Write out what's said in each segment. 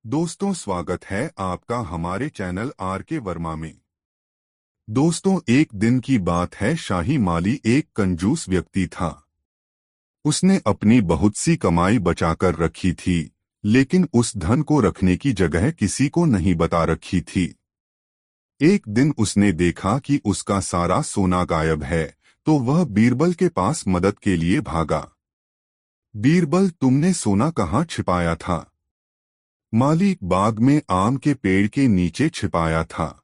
दोस्तों, स्वागत है आपका हमारे चैनल आर के वर्मा में। दोस्तों, एक दिन की बात है। शाही माली एक कंजूस व्यक्ति था। उसने अपनी बहुत सी कमाई बचाकर रखी थी, लेकिन उस धन को रखने की जगह किसी को नहीं बता रखी थी। एक दिन उसने देखा कि उसका सारा सोना गायब है, तो वह बीरबल के पास मदद के लिए भागा। बीरबल, तुमने सोना कहाँ छिपाया था? माली, बाग में आम के पेड़ के नीचे छिपाया था।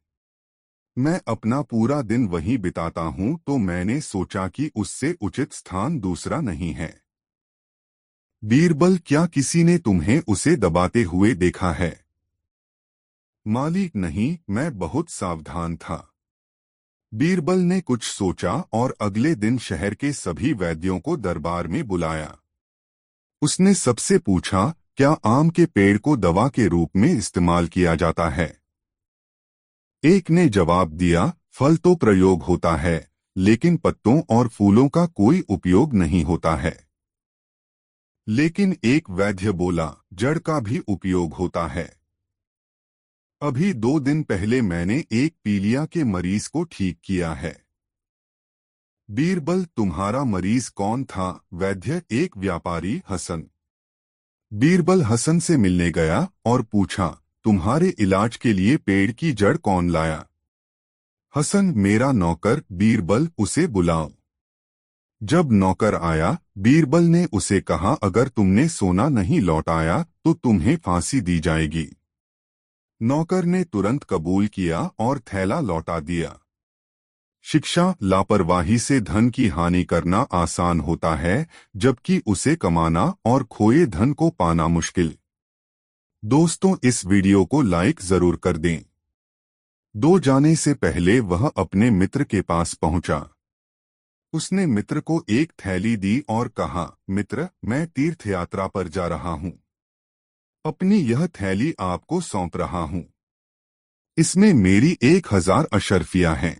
मैं अपना पूरा दिन वहीं बिताता हूँ, तो मैंने सोचा कि उससे उचित स्थान दूसरा नहीं है। बीरबल, क्या किसी ने तुम्हें उसे दबाते हुए देखा है? माली, नहीं, मैं बहुत सावधान था। बीरबल ने कुछ सोचा और अगले दिन शहर के सभी वैद्यों को दरबार में बुलाया। उसने सबसे पूछा, क्या आम के पेड़ को दवा के रूप में इस्तेमाल किया जाता है? एक ने जवाब दिया, फल तो प्रयोग होता है, लेकिन पत्तों और फूलों का कोई उपयोग नहीं होता है। लेकिन एक वैद्य बोला, जड़ का भी उपयोग होता है। अभी 2 दिन पहले मैंने एक पीलिया के मरीज को ठीक किया है। बीरबल, तुम्हारा मरीज कौन था? वैद्य, एक व्यापारी हसन। बीरबल हसन से मिलने गया और पूछा, तुम्हारे इलाज के लिए पेड़ की जड़ कौन लाया? हसन, मेरा नौकर। बीरबल, उसे बुलाओ। जब नौकर आया, बीरबल ने उसे कहा, अगर तुमने सोना नहीं लौटाया तो तुम्हें फांसी दी जाएगी। नौकर ने तुरंत कबूल किया और थैला लौटा दिया। शिक्षा, लापरवाही से धन की हानि करना आसान होता है, जबकि उसे कमाना और खोए धन को पाना मुश्किल। दोस्तों, इस वीडियो को लाइक जरूर कर दें। जाने से पहले वह अपने मित्र के पास पहुंचा। उसने मित्र को एक थैली दी और कहा, मित्र, मैं तीर्थ यात्रा पर जा रहा हूं। अपनी यह थैली आपको सौंप रहा हूं। इसमें मेरी 1000 अशर्फियां हैं।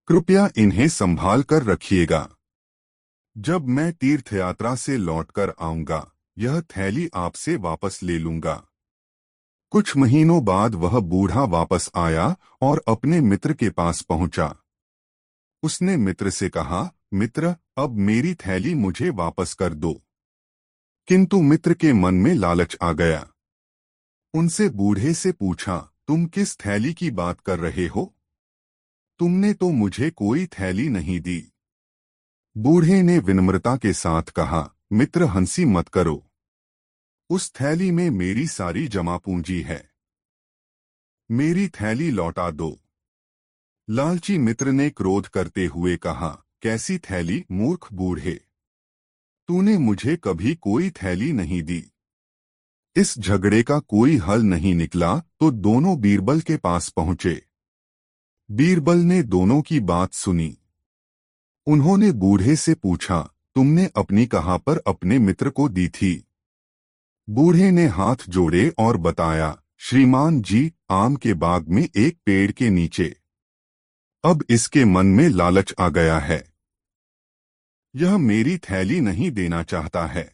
कृपया इन्हें संभाल कर रखिएगा। जब मैं तीर्थ यात्रा से लौटकर आऊंगा, यह थैली आपसे वापस ले लूंगा। कुछ महीनों बाद वह बूढ़ा वापस आया और अपने मित्र के पास पहुंचा। उसने मित्र से कहा, मित्र, अब मेरी थैली मुझे वापस कर दो। किंतु मित्र के मन में लालच आ गया। उनसे बूढ़े से पूछा, तुम किस थैली की बात कर रहे हो? तुमने तो मुझे कोई थैली नहीं दी। बूढ़े ने विनम्रता के साथ कहा, मित्र, हंसी मत करो। उस थैली में मेरी सारी जमा पूंजी है। मेरी थैली लौटा दो। लालची मित्र ने क्रोध करते हुए कहा, कैसी थैली, मूर्ख बूढ़े! तूने मुझे कभी कोई थैली नहीं दी। इस झगड़े का कोई हल नहीं निकला तो दोनों बीरबल के पास पहुंचे। बीरबल ने दोनों की बात सुनी। उन्होंने बूढ़े से पूछा, तुमने अपनी कहाँ पर अपने मित्र को दी थी? बूढ़े ने हाथ जोड़े और बताया, श्रीमान जी, आम के बाग में एक पेड़ के नीचे। अब इसके मन में लालच आ गया है। यह मेरी थैली नहीं देना चाहता है।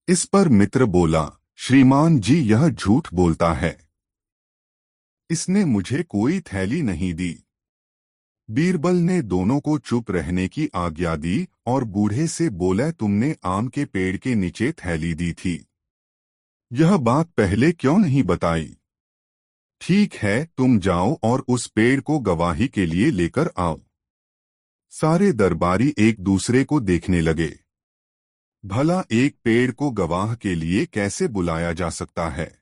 इस पर मित्र बोला, श्रीमान जी, यह झूठ बोलता है। इसने मुझे कोई थैली नहीं दी। बीरबल ने दोनों को चुप रहने की आज्ञा दी और बूढ़े से बोला, तुमने आम के पेड़ के नीचे थैली दी थी। यह बात पहले क्यों नहीं बताई? ठीक है, तुम जाओ और उस पेड़ को गवाही के लिए लेकर आओ। सारे दरबारी एक दूसरे को देखने लगे। भला एक पेड़ को गवाह के लिए कैसे बुलाया जा सकता है?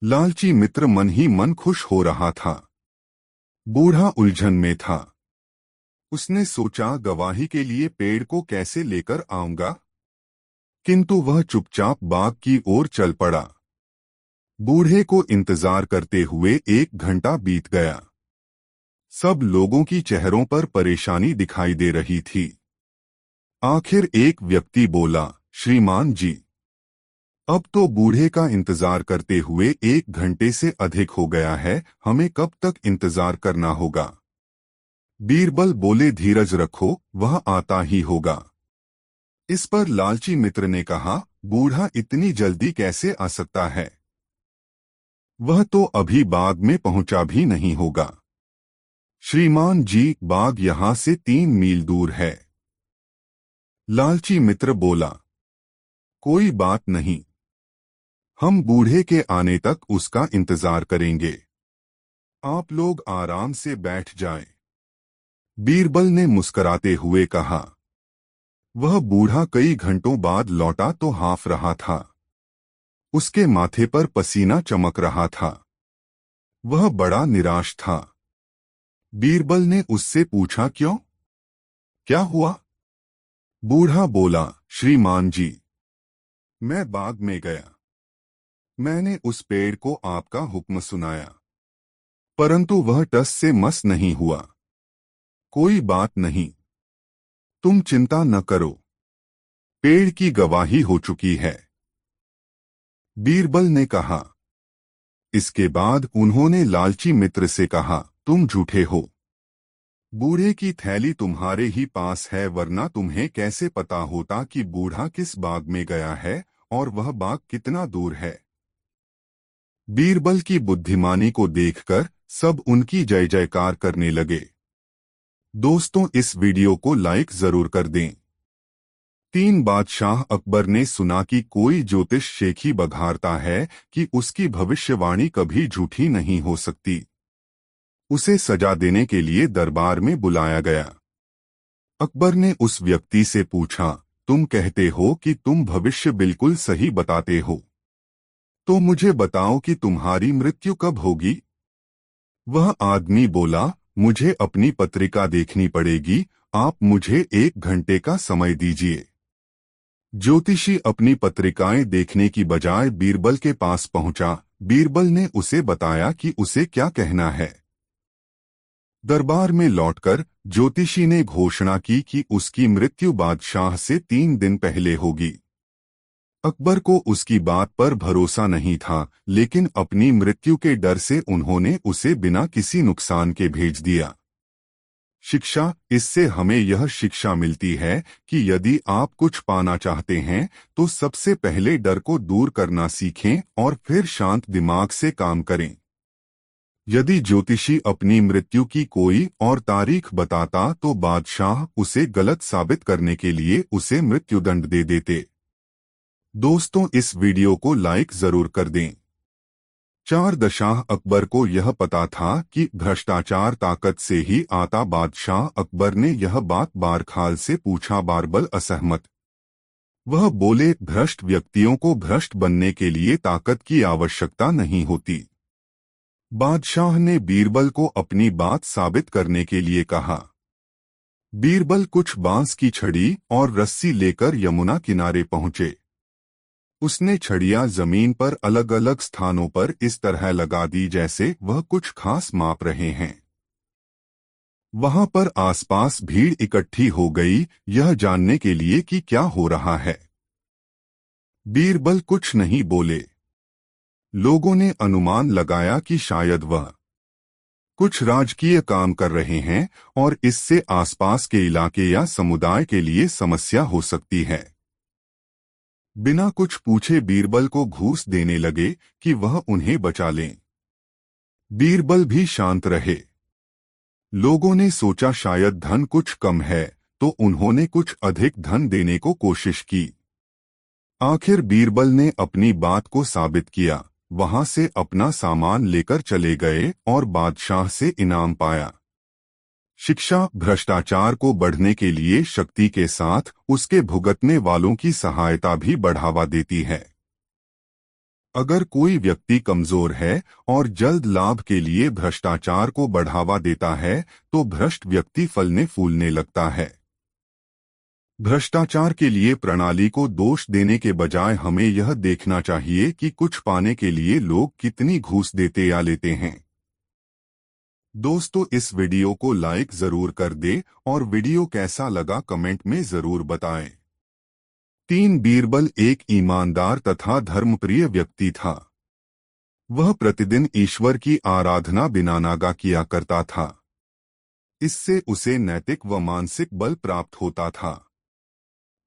लालची मित्र मन ही मन खुश हो रहा था। बूढ़ा उलझन में था। उसने सोचा, गवाही के लिए पेड़ को कैसे लेकर आऊंगा? किंतु वह चुपचाप बाग की ओर चल पड़ा। बूढ़े को इंतजार करते हुए 1 घंटा बीत गया। सब लोगों की चेहरों पर परेशानी दिखाई दे रही थी। आखिर एक व्यक्ति बोला, श्रीमान जी, अब तो बूढ़े का इंतजार करते हुए 1 घंटे से अधिक हो गया है, हमें कब तक इंतजार करना होगा? बीरबल बोले, धीरज रखो, वह आता ही होगा। इस पर लालची मित्र ने कहा, बूढ़ा इतनी जल्दी कैसे आ सकता है? वह तो अभी बाग में पहुंचा भी नहीं होगा। श्रीमान जी, बाग यहां से 3 मील दूर है। लालची मित्र बोला। कोई बात नहीं, हम बूढ़े के आने तक उसका इंतजार करेंगे। आप लोग आराम से बैठ जाएं। बीरबल ने मुस्कुराते हुए कहा। वह बूढ़ा कई घंटों बाद लौटा तो हाफ रहा था। उसके माथे पर पसीना चमक रहा था। वह बड़ा निराश था। बीरबल ने उससे पूछा, क्यों? क्या हुआ? बूढ़ा बोला, श्रीमान जी, मैं बाग में गया। मैंने उस पेड़ को आपका हुक्म सुनाया, परंतु वह टस से मस नहीं हुआ। कोई बात नहीं, तुम चिंता न करो, पेड़ की गवाही हो चुकी है। बीरबल ने कहा। इसके बाद उन्होंने लालची मित्र से कहा, तुम झूठे हो। बूढ़े की थैली तुम्हारे ही पास है, वरना तुम्हें कैसे पता होता कि बूढ़ा किस बाग में गया है और वह बाग कितना दूर है? बीरबल की बुद्धिमानी को देखकर सब उनकी जय जयकार करने लगे। दोस्तों, इस वीडियो को लाइक जरूर कर दें। बादशाह अकबर ने सुना कि कोई ज्योतिष शेखी बघारता है कि उसकी भविष्यवाणी कभी झूठी नहीं हो सकती। उसे सजा देने के लिए दरबार में बुलाया गया। अकबर ने उस व्यक्ति से पूछा, तुम कहते हो कि तुम भविष्य बिल्कुल सही बताते हो, तो मुझे बताओ कि तुम्हारी मृत्यु कब होगी? वह आदमी बोला, मुझे अपनी पत्रिका देखनी पड़ेगी, आप मुझे 1 घंटे का समय दीजिए। ज्योतिषी अपनी पत्रिकाएं देखने की बजाय बीरबल के पास पहुंचा। बीरबल ने उसे बताया कि उसे क्या कहना है। दरबार में लौटकर ज्योतिषी ने घोषणा की कि उसकी मृत्यु बादशाह से 3 दिन पहले होगी। अकबर को उसकी बात पर भरोसा नहीं था, लेकिन अपनी मृत्यु के डर से उन्होंने उसे बिना किसी नुकसान के भेज दिया। शिक्षा। इससे हमें यह शिक्षा मिलती है कि यदि आप कुछ पाना चाहते हैं तो सबसे पहले डर को दूर करना सीखें और फिर शांत दिमाग से काम करें। यदि ज्योतिषी अपनी मृत्यु की कोई और तारीख बताता तो बादशाह उसे गलत साबित करने के लिए उसे मृत्युदंड दे देते। दोस्तों, इस वीडियो को लाइक जरूर कर दें। शाह अकबर को यह पता था कि भ्रष्टाचार ताकत से ही आता। बादशाह अकबर ने यह बात बारखाल से पूछा। बारबल असहमत। वह बोले, भ्रष्ट व्यक्तियों को भ्रष्ट बनने के लिए ताकत की आवश्यकता नहीं होती। बादशाह ने बीरबल को अपनी बात साबित करने के लिए कहा। बीरबल कुछ बांस की छड़ी और रस्सी लेकर यमुना किनारे पहुंचे। उसने छड़ियां जमीन पर अलग अलग स्थानों पर इस तरह लगा दी जैसे वह कुछ खास माप रहे हैं। वहां पर आसपास भीड़ इकट्ठी हो गई, यह जानने के लिए कि क्या हो रहा है। बीरबल कुछ नहीं बोले। लोगों ने अनुमान लगाया कि शायद वह कुछ राजकीय काम कर रहे हैं और इससे आसपास के इलाके या समुदाय के लिए समस्या हो सकती है। बिना कुछ पूछे बीरबल को घूस देने लगे कि वह उन्हें बचा लें। बीरबल भी शांत रहे। लोगों ने सोचा शायद धन कुछ कम है, तो उन्होंने कुछ अधिक धन देने को कोशिश की। आखिर बीरबल ने अपनी बात को साबित किया। वहां से अपना सामान लेकर चले गए और बादशाह से इनाम पाया। शिक्षा। भ्रष्टाचार को बढ़ने के लिए शक्ति के साथ उसके भुगतने वालों की सहायता भी बढ़ावा देती है। अगर कोई व्यक्ति कमजोर है और जल्द लाभ के लिए भ्रष्टाचार को बढ़ावा देता है तो भ्रष्ट व्यक्ति फलने फूलने लगता है। भ्रष्टाचार के लिए प्रणाली को दोष देने के बजाय हमें यह देखना चाहिए कि कुछ पाने के लिए लोग कितनी घूस देते या लेते हैं। दोस्तों, इस वीडियो को लाइक जरूर कर दे और वीडियो कैसा लगा कमेंट में जरूर बताएं। बीरबल एक ईमानदार तथा धर्मप्रिय व्यक्ति था। वह प्रतिदिन ईश्वर की आराधना बिना नागा किया करता था। इससे उसे नैतिक व मानसिक बल प्राप्त होता था।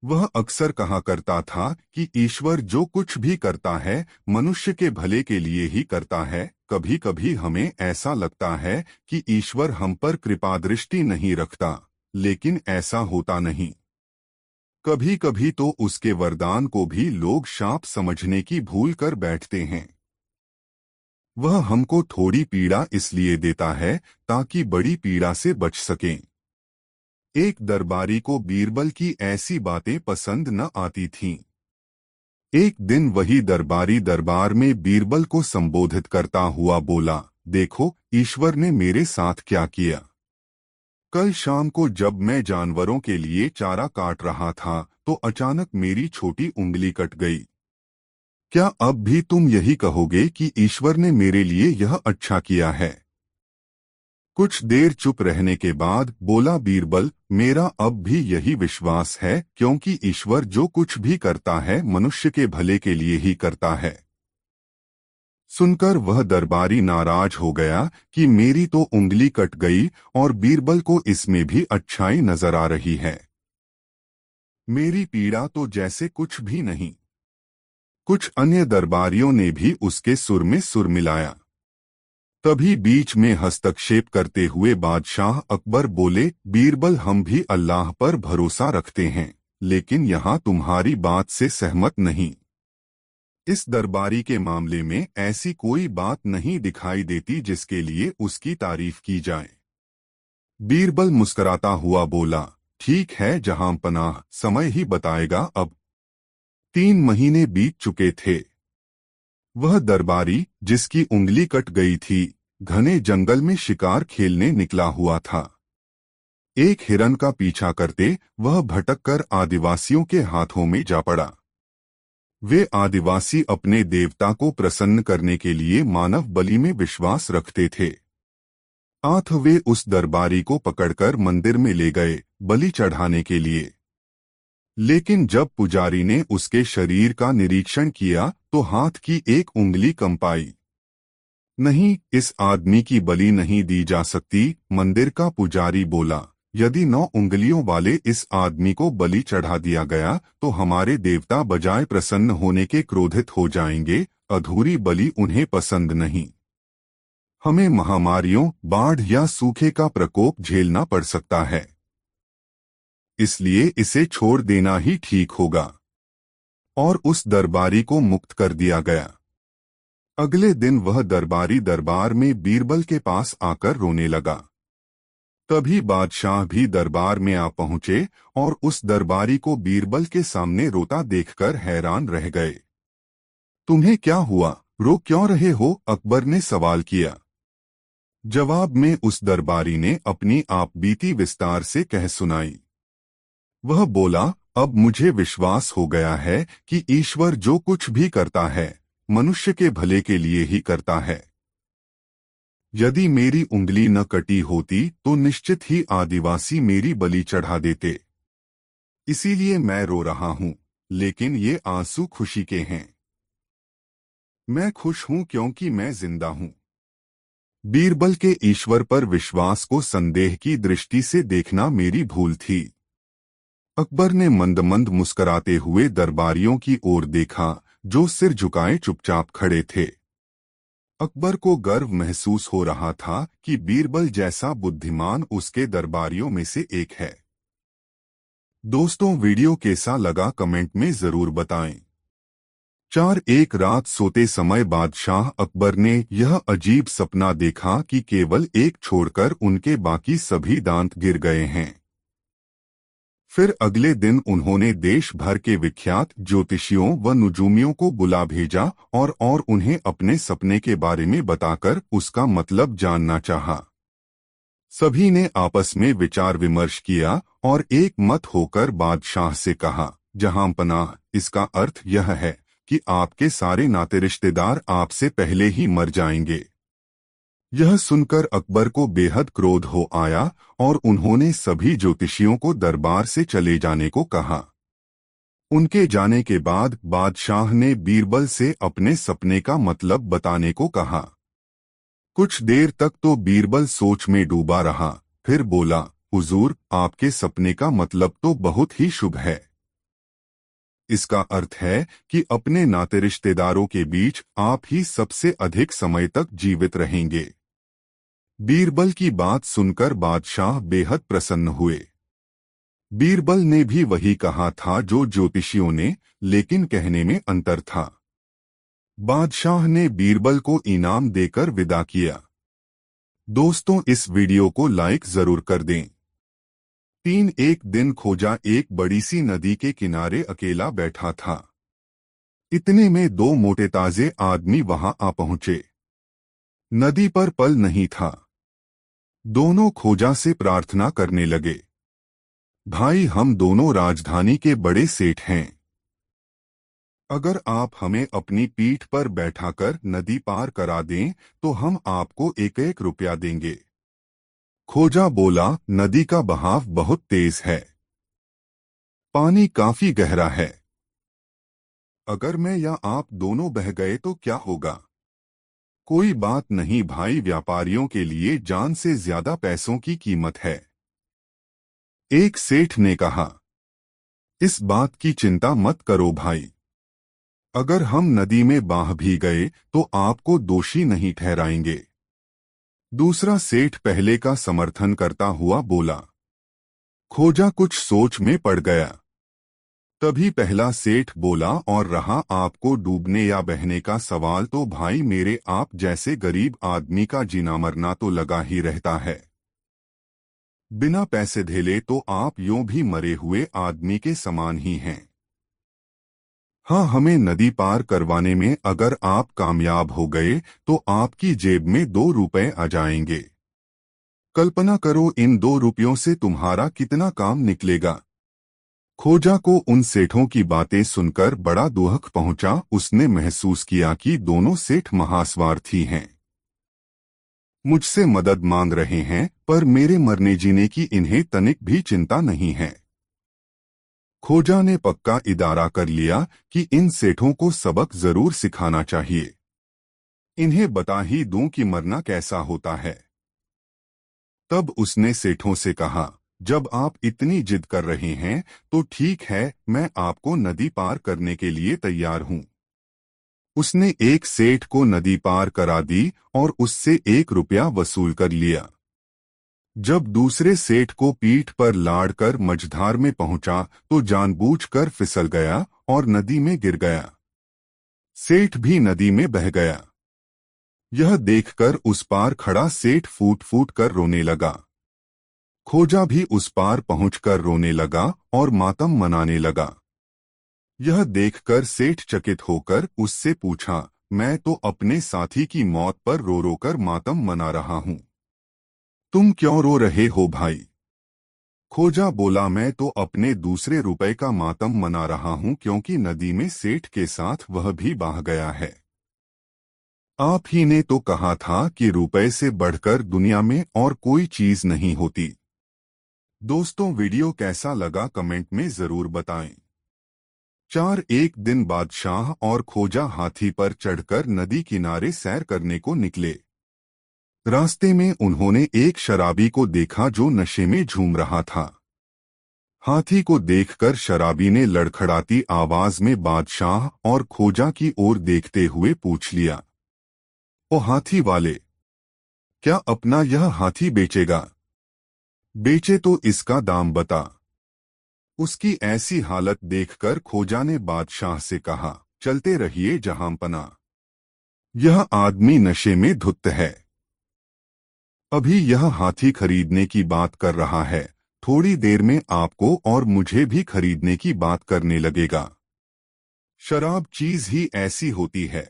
वह अक्सर कहा करता था कि ईश्वर जो कुछ भी करता है मनुष्य के भले के लिए ही करता है। कभी कभी हमें ऐसा लगता है कि ईश्वर हम पर कृपादृष्टि नहीं रखता, लेकिन ऐसा होता नहीं। कभी कभी तो उसके वरदान को भी लोग शाप समझने की भूल कर बैठते हैं। वह हमको थोड़ी पीड़ा इसलिए देता है ताकि बड़ी पीड़ा से बच सकें। एक दरबारी को बीरबल की ऐसी बातें पसंद न आती थीं। एक दिन वही दरबारी दरबार में बीरबल को संबोधित करता हुआ बोला, देखो ईश्वर ने मेरे साथ क्या किया। कल शाम को जब मैं जानवरों के लिए चारा काट रहा था तो अचानक मेरी छोटी उंगली कट गई। क्या अब भी तुम यही कहोगे कि ईश्वर ने मेरे लिए यह अच्छा किया है? कुछ देर चुप रहने के बाद बोला बीरबल, मेरा अब भी यही विश्वास है, क्योंकि ईश्वर जो कुछ भी करता है मनुष्य के भले के लिए ही करता है। सुनकर वह दरबारी नाराज हो गया कि मेरी तो उंगली कट गई और बीरबल को इसमें भी अच्छाई नजर आ रही है। मेरी पीड़ा तो जैसे कुछ भी नहीं। कुछ अन्य दरबारियों ने भी उसके सुर में सुर मिलाया। तभी बीच में हस्तक्षेप करते हुए बादशाह अकबर बोले, बीरबल हम भी अल्लाह पर भरोसा रखते हैं, लेकिन यहाँ तुम्हारी बात से सहमत नहीं। इस दरबारी के मामले में ऐसी कोई बात नहीं दिखाई देती जिसके लिए उसकी तारीफ की जाए। बीरबल मुस्कुराता हुआ बोला, ठीक है जहां पनाह, समय ही बताएगा। अब 3 महीने बीत चुके थे। वह दरबारी जिसकी उंगली कट गई थी घने जंगल में शिकार खेलने निकला हुआ था। एक हिरन का पीछा करते वह भटककर आदिवासियों के हाथों में जा पड़ा। वे आदिवासी अपने देवता को प्रसन्न करने के लिए मानव बलि में विश्वास रखते थे। आठ वे उस दरबारी को पकड़कर मंदिर में ले गए बलि चढ़ाने के लिए। लेकिन जब पुजारी ने उसके शरीर का निरीक्षण किया तो हाथ की एक उंगली कम पाई। नहीं, इस आदमी की बलि नहीं दी जा सकती। मंदिर का पुजारी बोला, यदि 9 उंगलियों वाले इस आदमी को बलि चढ़ा दिया गया तो हमारे देवता बजाय प्रसन्न होने के क्रोधित हो जाएंगे। अधूरी बलि उन्हें पसंद नहीं। हमें महामारियों, बाढ़ या सूखे का प्रकोप झेलना पड़ सकता है, इसलिए इसे छोड़ देना ही ठीक होगा। और उस दरबारी को मुक्त कर दिया गया। अगले दिन वह दरबारी दरबार में बीरबल के पास आकर रोने लगा। तभी बादशाह भी दरबार में आ पहुंचे और उस दरबारी को बीरबल के सामने रोता देखकर हैरान रह गए। तुम्हें क्या हुआ, रो क्यों रहे हो? अकबर ने सवाल किया। जवाब में उस दरबारी ने अपनी आपबीती विस्तार से कह सुनाई। वह बोला, अब मुझे विश्वास हो गया है कि ईश्वर जो कुछ भी करता है मनुष्य के भले के लिए ही करता है। यदि मेरी उंगली न कटी होती तो निश्चित ही आदिवासी मेरी बलि चढ़ा देते। इसीलिए मैं रो रहा हूं, लेकिन ये आंसू खुशी के हैं। मैं खुश हूं क्योंकि मैं जिंदा हूं। बीरबल के ईश्वर पर विश्वास को संदेह की दृष्टि से देखना मेरी भूल थी। अकबर ने मंद मंद मुस्कराते हुए दरबारियों की ओर देखा जो सिर झुकाए चुपचाप खड़े थे। अकबर को गर्व महसूस हो रहा था कि बीरबल जैसा बुद्धिमान उसके दरबारियों में से एक है। दोस्तों, वीडियो कैसा लगा कमेंट में जरूर बताएं। एक रात सोते समय बादशाह अकबर ने यह अजीब सपना देखा कि केवल एक छोड़कर उनके बाकी सभी दांत गिर गए हैं। फिर अगले दिन उन्होंने देश भर के विख्यात ज्योतिषियों व नुजूमियों को बुला भेजा और उन्हें अपने सपने के बारे में बताकर उसका मतलब जानना चाहा। सभी ने आपस में विचार विमर्श किया और एक मत होकर बादशाह से कहा, जहां पनाह, इसका अर्थ यह है कि आपके सारे नाते रिश्तेदार आपसे पहले ही मर जाएंगे। यह सुनकर अकबर को बेहद क्रोध हो आया और उन्होंने सभी ज्योतिषियों को दरबार से चले जाने को कहा। उनके जाने के बाद बादशाह ने बीरबल से अपने सपने का मतलब बताने को कहा। कुछ देर तक तो बीरबल सोच में डूबा रहा, फिर बोला, हुजूर, आपके सपने का मतलब तो बहुत ही शुभ है। इसका अर्थ है कि अपने नाते रिश्तेदारों के बीच आप ही सबसे अधिक समय तक जीवित रहेंगे। बीरबल की बात सुनकर बादशाह बेहद प्रसन्न हुए। बीरबल ने भी वही कहा था जो ज्योतिषियों ने, लेकिन कहने में अंतर था। बादशाह ने बीरबल को इनाम देकर विदा किया। दोस्तों, इस वीडियो को लाइक जरूर कर दें। एक दिन खोजा एक बड़ी सी नदी के किनारे अकेला बैठा था। इतने में दो मोटे ताजे आदमी वहां आ पहुंचे। नदी पर पल नहीं था। दोनों खोजा से प्रार्थना करने लगे, भाई, हम दोनों राजधानी के बड़े सेठ हैं। अगर आप हमें अपनी पीठ पर बैठाकर नदी पार करा दें तो हम आपको 1-1 रुपया देंगे। खोजा बोला, नदी का बहाव बहुत तेज है। पानी काफी गहरा है। अगर मैं या आप दोनों बह गए तो क्या होगा? कोई बात नहीं भाई, व्यापारियों के लिए जान से ज्यादा पैसों की कीमत है। एक सेठ ने कहा, इस बात की चिंता मत करो भाई। अगर हम नदी में बह भी गए तो आपको दोषी नहीं ठहराएंगे। दूसरा सेठ पहले का समर्थन करता हुआ बोला। खोजा कुछ सोच में पड़ गया। तभी पहला सेठ बोला, और रहा आपको डूबने या बहने का सवाल, तो भाई मेरे आप जैसे गरीब आदमी का जीना मरना तो लगा ही रहता है। बिना पैसे धेले तो आप यूं भी मरे हुए आदमी के समान ही हैं। हाँ, हमें नदी पार करवाने में अगर आप कामयाब हो गए तो आपकी जेब में 2 रुपए आ जाएंगे। कल्पना करो, इन 2 रुपयों से तुम्हारा कितना काम निकलेगा। खोजा को उन सेठों की बातें सुनकर बड़ा दुख पहुंचा। उसने महसूस किया कि दोनों सेठ महास्वार्थी हैं। मुझसे मदद मांग रहे हैं, पर मेरे मरने जीने की इन्हें तनिक भी चिंता नहीं है। खोजा ने पक्का इदारा कर लिया कि इन सेठों को सबक जरूर सिखाना चाहिए। इन्हें बता ही दूं कि मरना कैसा होता है। तब उसने सेठों से कहा, जब आप इतनी जिद कर रहे हैं तो ठीक है, मैं आपको नदी पार करने के लिए तैयार हूं। उसने एक सेठ को नदी पार करा दी और उससे 1 रुपया वसूल कर लिया। जब दूसरे सेठ को पीठ पर लादकर मझधार में पहुंचा तो जानबूझकर फिसल गया और नदी में गिर गया। सेठ भी नदी में बह गया। यह देखकर उस पार खड़ा सेठ फूट फूट कर रोने लगा। खोजा भी उस पार पहुंचकर रोने लगा और मातम मनाने लगा। यह देखकर सेठ चकित होकर उससे पूछा, मैं तो अपने साथी की मौत पर रो रो कर मातम मना रहा हूं। तुम क्यों रो रहे हो भाई? खोजा बोला, मैं तो अपने दूसरे रुपए का मातम मना रहा हूं, क्योंकि नदी में सेठ के साथ वह भी बह गया है। आप ही ने तो कहा था कि रुपए से बढ़कर दुनिया में और कोई चीज नहीं होती। दोस्तों, वीडियो कैसा लगा कमेंट में जरूर बताएं। एक दिन बादशाह और खोजा हाथी पर चढ़कर नदी किनारे सैर करने को निकले। रास्ते में उन्होंने एक शराबी को देखा जो नशे में झूम रहा था। हाथी को देखकर शराबी ने लड़खड़ाती आवाज में बादशाह और खोजा की ओर देखते हुए पूछ लिया, ओ हाथी वाले, क्या अपना यह हाथी बेचेगा? बेचे तो इसका दाम बता। उसकी ऐसी हालत देखकर खोजा ने बादशाह से कहा, चलते रहिए जहांपना। यह आदमी नशे में धुत है। अभी यह हाथी खरीदने की बात कर रहा है, थोड़ी देर में आपको और मुझे भी खरीदने की बात करने लगेगा। शराब चीज ही ऐसी होती है।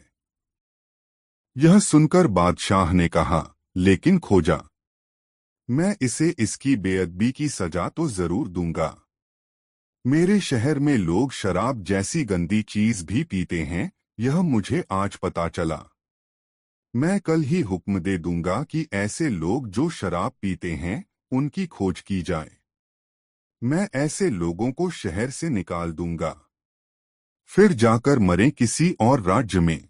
यह सुनकर बादशाह ने कहा, लेकिन खोजा, मैं इसे इसकी बेअदबी की सजा तो जरूर दूंगा। मेरे शहर में लोग शराब जैसी गंदी चीज भी पीते हैं, यह मुझे आज पता चला। मैं कल ही हुक्म दे दूंगा कि ऐसे लोग जो शराब पीते हैं उनकी खोज की जाए। मैं ऐसे लोगों को शहर से निकाल दूंगा, फिर जाकर मरें किसी और राज्य में।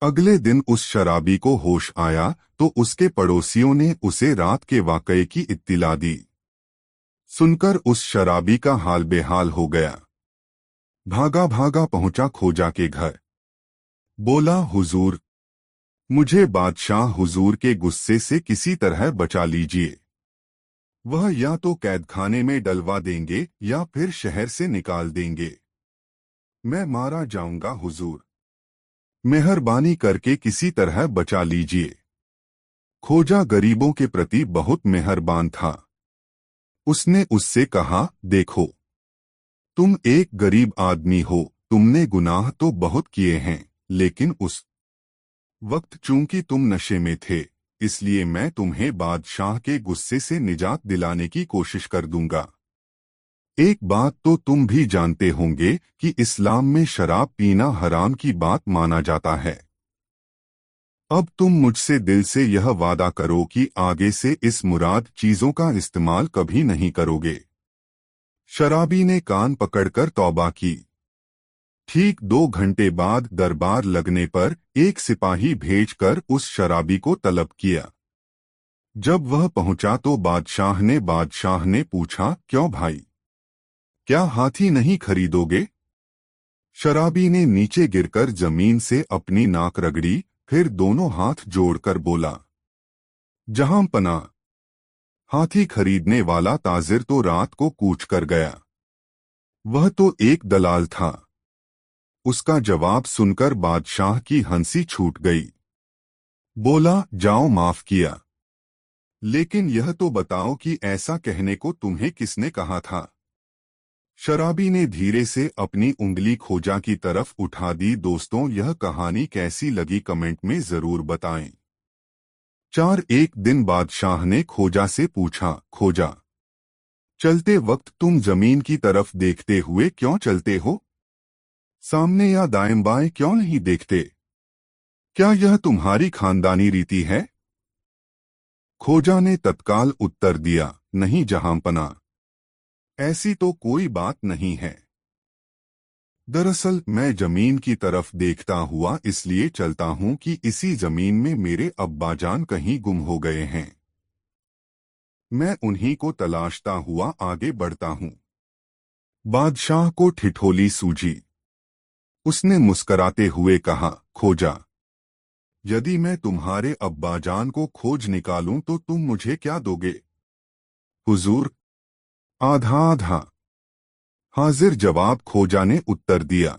अगले दिन उस शराबी को होश आया तो उसके पड़ोसियों ने उसे रात के वाकये की इत्तिला दी। सुनकर उस शराबी का हाल बेहाल हो गया। भागा भागा पहुंचा खोजा के घर। बोला, हुजूर, मुझे बादशाह हुजूर के गुस्से से किसी तरह बचा लीजिए। वह या तो कैदखाने में डलवा देंगे या फिर शहर से निकाल देंगे। मैं मारा जाऊंगा हुजूर। मेहरबानी करके किसी तरह बचा लीजिए। खोजा गरीबों के प्रति बहुत मेहरबान था। उसने उससे कहा, देखो, तुम एक गरीब आदमी हो, तुमने गुनाह तो बहुत किए हैं, लेकिन उस वक्त चूंकि तुम नशे में थे, इसलिए मैं तुम्हें बादशाह के गुस्से से निजात दिलाने की कोशिश कर दूंगा। एक बात तो तुम भी जानते होंगे कि इस्लाम में शराब पीना हराम की बात माना जाता है। अब तुम मुझसे दिल से यह वादा करो कि आगे से इस मुराद चीजों का इस्तेमाल कभी नहीं करोगे। शराबी ने कान पकड़कर तौबा की। ठीक 2 घंटे बाद दरबार लगने पर एक सिपाही भेजकर उस शराबी को तलब किया। जब वह पहुंचा तो बादशाह ने पूछा, क्यों भाई, क्या हाथी नहीं खरीदोगे? शराबी ने नीचे गिरकर जमीन से अपनी नाक रगड़ी, फिर दोनों हाथ जोड़कर बोला, जहां पना, हाथी खरीदने वाला ताजिर तो रात को कूच कर गया। वह तो एक दलाल था। उसका जवाब सुनकर बादशाह की हंसी छूट गई। बोला, जाओ, माफ किया, लेकिन यह तो बताओ कि ऐसा कहने को तुम्हें किसने कहा था? शराबी ने धीरे से अपनी उंगली खोजा की तरफ उठा दी। दोस्तों, यह कहानी कैसी लगी कमेंट में जरूर बताएं। एक दिन बादशाह ने खोजा से पूछा, खोजा, चलते वक्त तुम जमीन की तरफ देखते हुए क्यों चलते हो? सामने या दाएं बाएं क्यों नहीं देखते? क्या यह तुम्हारी खानदानी रीति है? खोजा ने तत्काल उत्तर दिया, नहीं जहांपना, ऐसी तो कोई बात नहीं है। दरअसल मैं जमीन की तरफ देखता हुआ इसलिए चलता हूं कि इसी जमीन में मेरे अब्बाजान कहीं गुम हो गए हैं। मैं उन्हीं को तलाशता हुआ आगे बढ़ता हूं। बादशाह को ठिठोली सूझी। उसने मुस्कराते हुए कहा, खोजा, यदि मैं तुम्हारे अब्बाजान को खोज निकालूं तो तुम मुझे क्या दोगे? हुजूर, आधा आधा। हाजिर जवाब खोजा ने उत्तर दिया।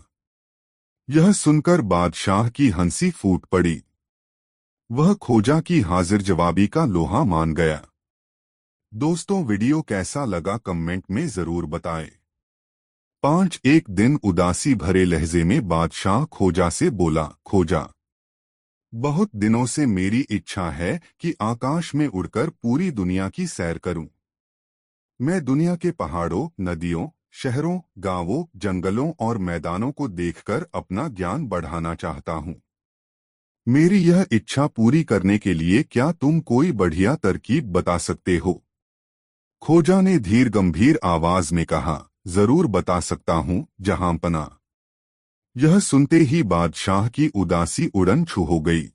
यह सुनकर बादशाह की हंसी फूट पड़ी। वह खोजा की हाजिर जवाबी का लोहा मान गया। दोस्तों, वीडियो कैसा लगा कमेंट में जरूर बताएं। एक दिन उदासी भरे लहजे में बादशाह खोजा से बोला, खोजा, बहुत दिनों से मेरी इच्छा है कि आकाश में उड़कर पूरी दुनिया की सैर करूं। मैं दुनिया के पहाड़ों, नदियों, शहरों, गांवों, जंगलों और मैदानों को देखकर अपना ज्ञान बढ़ाना चाहता हूं। मेरी यह इच्छा पूरी करने के लिए क्या तुम कोई बढ़िया तरकीब बता सकते हो? खोजा ने धीर गंभीर आवाज में कहा, जरूर बता सकता हूं जहांपना। यह सुनते ही बादशाह की उदासी उड़न छू हो गई।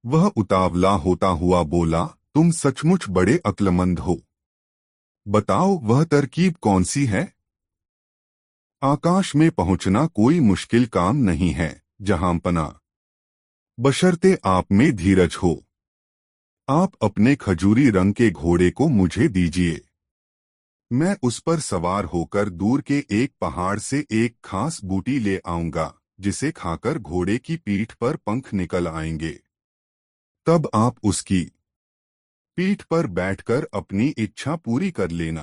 वह उतावला होता हुआ बोला, तुम सचमुच बड़े अक्लमंद हो। बताओ, वह तरकीब कौन सी है? आकाश में पहुंचना कोई मुश्किल काम नहीं है जहांपना, बशर्ते आप में धीरज हो। आप अपने खजूरी रंग के घोड़े को मुझे दीजिए। मैं उस पर सवार होकर दूर के एक पहाड़ से एक खास बूटी ले आऊंगा, जिसे खाकर घोड़े की पीठ पर पंख निकल आएंगे। तब आप उसकी पीठ पर बैठकर अपनी इच्छा पूरी कर लेना।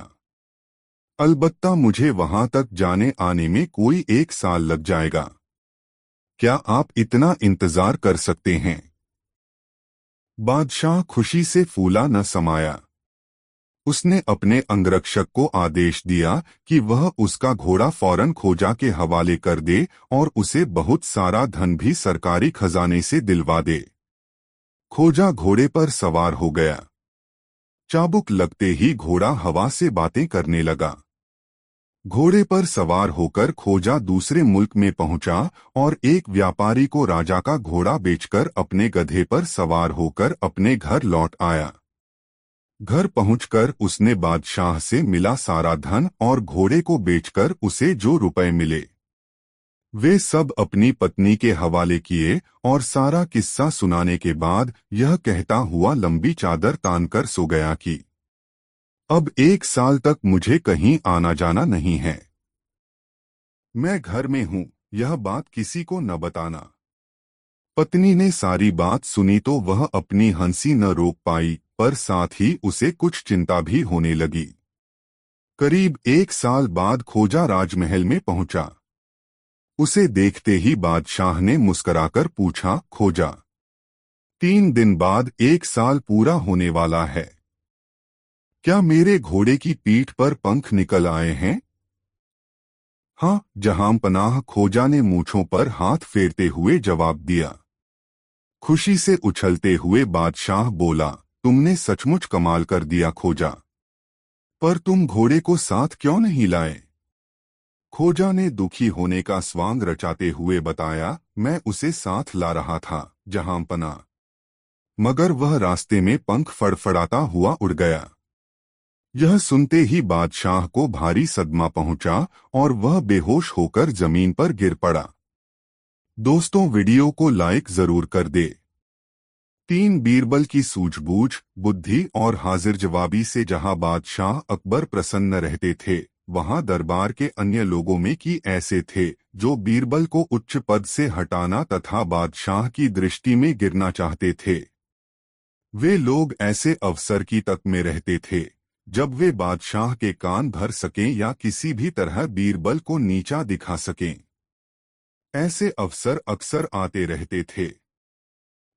अलबत्ता मुझे वहां तक जाने आने में कोई 1 साल लग जाएगा। क्या आप इतना इंतजार कर सकते हैं? बादशाह खुशी से फूला न समाया। उसने अपने अंगरक्षक को आदेश दिया कि वह उसका घोड़ा फौरन खोजा के हवाले कर दे और उसे बहुत सारा धन भी सरकारी खजाने से दिलवा दे। खोजा घोड़े पर सवार हो गया। चाबुक लगते ही घोड़ा हवा से बातें करने लगा। घोड़े पर सवार होकर खोजा दूसरे मुल्क में पहुंचा और एक व्यापारी को राजा का घोड़ा बेचकर अपने गधे पर सवार होकर अपने घर लौट आया। घर पहुंचकर उसने बादशाह से मिला सारा धन और घोड़े को बेचकर उसे जो रुपए मिले वे सब अपनी पत्नी के हवाले किए और सारा किस्सा सुनाने के बाद यह कहता हुआ लंबी चादर तानकर सो गया कि अब 1 साल तक मुझे कहीं आना जाना नहीं है। मैं घर में हूं, यह बात किसी को न बताना। पत्नी ने सारी बात सुनी तो वह अपनी हंसी न रोक पाई, पर साथ ही उसे कुछ चिंता भी होने लगी। करीब 1 साल बाद खोजा राजमहल में पहुंचा। उसे देखते ही बादशाह ने मुस्कराकर पूछा, खोजा, 3 दिन बाद 1 साल पूरा होने वाला है। क्या मेरे घोड़े की पीठ पर पंख निकल आए हैं? हाँ, जहांपनाह, खोजा ने मूंछों पर हाथ फेरते हुए जवाब दिया। खुशी से उछलते हुए बादशाह बोला, तुमने सचमुच कमाल कर दिया खोजा। पर तुम घोड़े को साथ क्यों नहीं लाए? खोजा ने दुखी होने का स्वांग रचाते हुए बताया, मैं उसे साथ ला रहा था जहांपना, मगर वह रास्ते में पंख फड़फड़ाता हुआ उड़ गया। यह सुनते ही बादशाह को भारी सदमा पहुंचा और वह बेहोश होकर जमीन पर गिर पड़ा। दोस्तों, वीडियो को लाइक जरूर कर दे। बीरबल की सूझबूझ, बुद्धि और हाजिर जवाबी से जहां बादशाह अकबर प्रसन्न रहते थे, वहां दरबार के अन्य लोगों में की ऐसे थे जो बीरबल को उच्च पद से हटाना तथा बादशाह की दृष्टि में गिरना चाहते थे। वे लोग ऐसे अवसर की तक में रहते थे जब वे बादशाह के कान भर सकें या किसी भी तरह बीरबल को नीचा दिखा सकें। ऐसे अवसर अक्सर आते रहते थे।